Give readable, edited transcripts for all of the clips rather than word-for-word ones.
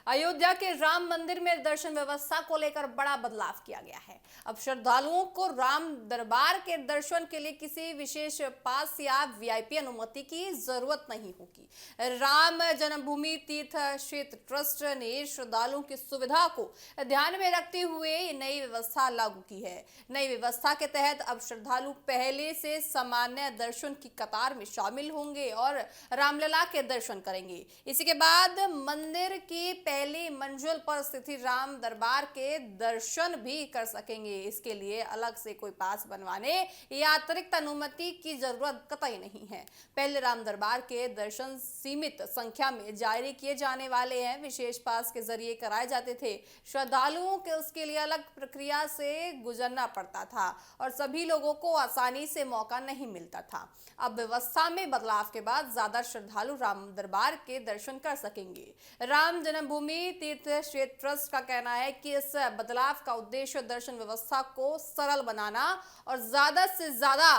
अयोध्या के राम मंदिर में दर्शन व्यवस्था को लेकर बड़ा बदलाव किया गया है। अब श्रद्धालुओं को राम दरबार के दर्शन के लिए किसी विशेष पास या वीआईपी अनुमति की जरूरत नहीं होगी। राम जन्मभूमि तीर्थ क्षेत्र ट्रस्ट ने श्रद्धालुओं की सुविधा को ध्यान में रखते हुए नई व्यवस्था लागू की है। नई व्यवस्था के तहत अब श्रद्धालु पहले से सामान्य दर्शन की कतार में शामिल होंगे और रामलला के दर्शन करेंगे। इसी के बाद मंदिर की पहली मंजिल पर स्थित राम दरबार के दर्शन भी कर सकेंगे। इसके लिए अलग से कोई पास बनवाने या अतिरिक्त अनुमति की जरूरत कतई नहीं है। पहले राम दरबार के दर्शन सीमित संख्या में जारी किए जाने वाले हैं। विशेष पास के जरिए कराए जाते थे। श्रद्धालुओं के उसके लिए अलग प्रक्रिया से गुजरना पड़ता था और सभी लोगों को आसानी से मौका नहीं मिलता था। अब व्यवस्था में बदलाव के बाद ज्यादा श्रद्धालु राम दरबार के दर्शन कर सकेंगे। राम जन्मभूमि तीर्थ क्षेत्र ट्रस्ट का कहना है कि इस बदलाव का उद्देश्य दर्शन व्यवस्था को सरल बनाना और ज्यादा से ज्यादा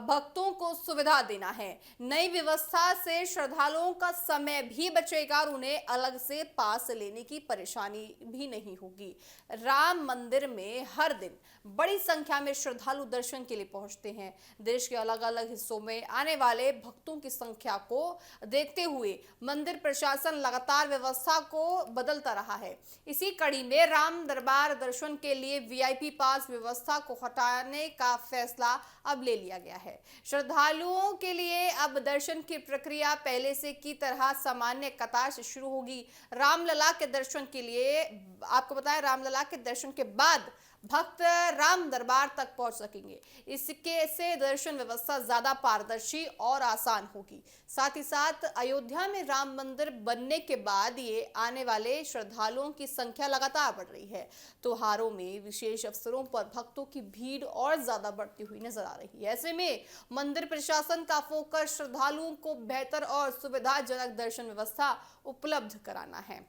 भक्तों को सुविधा देना है। नई व्यवस्था से श्रद्धालुओं का समय भी बचेगा और उन्हें अलग से पास लेने की परेशानी भी नहीं होगी। राम मंदिर में हर दिन बड़ी संख्या में श्रद्धालु दर्शन के लिए पहुंचते हैं। देश के अलग अलग हिस्सों में आने वाले भक्तों की संख्या को देखते हुए मंदिर प्रशासन लगातार व्यवस्था को बदलता रहा है। इसी कड़ी में राम दरबार दर्शन के लिए वीआईपी पास व्यवस्था को हटाने का फैसला अब ले लिया गया है। श्रद्धालुओं के लिए अब दर्शन की प्रक्रिया पहले से की तरह सामान्य कतार से शुरू होगी। रामलला के दर्शन के लिए आपको बताएं, रामलला के दर्शन के बाद भक्त राम दरबार तक पहुंच सकेंगे। इसके से दर्शन व्यवस्था ज्यादा पारदर्शी और आसान होगी। साथ ही साथ अयोध्या में राम मंदिर बनने के बाद ये आने वाले श्रद्धालुओं की संख्या लगातार बढ़ रही है। त्योहारों में विशेष अवसरों पर भक्तों की भीड़ और ज्यादा बढ़ती हुई नजर आ रही है। ऐसे में मंदिर प्रशासन का फोकस श्रद्धालुओं को बेहतर और सुविधाजनक दर्शन व्यवस्था उपलब्ध कराना है।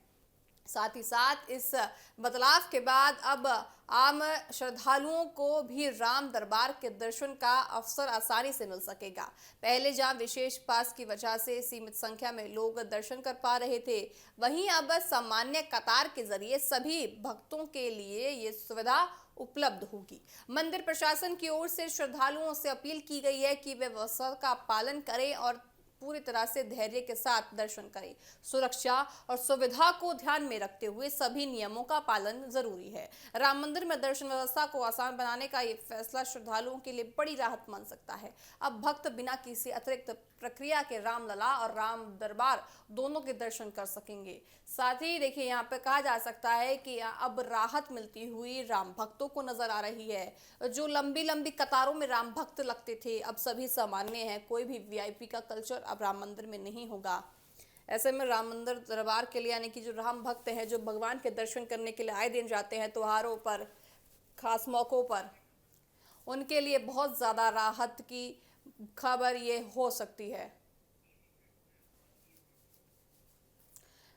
साथ ही साथ इस बदलाव के बाद अब आम श्रद्धालुओं को भी राम दरबार के दर्शन का अवसर आसानी से मिल सकेगा। पहले जहां विशेष पास की वजह से सीमित संख्या में लोग दर्शन कर पा रहे थे, वहीं अब सामान्य कतार के जरिए सभी भक्तों के लिए ये सुविधा उपलब्ध होगी। मंदिर प्रशासन की ओर से श्रद्धालुओं से अपील की गई है कि वे व्यवस्था का पालन करें और पूरी तरह से धैर्य के साथ दर्शन करें। सुरक्षा और सुविधा को ध्यान में रखते हुए सभी नियमों का पालन जरूरी है। राम मंदिर में दर्शन व्यवस्था को आसान बनाने का ये फैसला श्रद्धालुओं के लिए बड़ी राहत मान सकता है। अब भक्त बिना किसी अतिरिक्त प्रक्रिया के रामलला और राम दरबार दोनों के दर्शन कर सकेंगे। साथ ही देखिए, यहाँ पे कहा जा सकता है कि अब राहत मिलती हुई राम भक्तों को नजर आ रही है। जो लंबी लंबी कतारों में राम भक्त लगते थे, अब सभी सामान्य हैं। कोई भी वीआईपी का कल्चर अब राम मंदिर में नहीं होगा। ऐसे में राम मंदिर दरबार के लिए यानी कि जो राम भक्त हैं, जो भगवान के दर्शन करने के लिए आए दिन जाते हैं त्योहारों पर, खास मौकों पर, उनके लिए बहुत ज़्यादा राहत की खबर ये हो सकती है।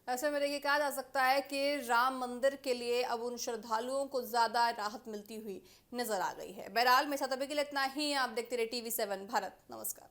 ऐसे में देखिए, कहा जा सकता है कि राम मंदिर के लिए अब उन श्रद्धालुओं को ज़्यादा राहत मिलती हुई नजर आ गई है। बहरहाल मेरे साथ अभी के लिए इतना ही। आप देखते रहिए TV7 भारत। नमस्कार।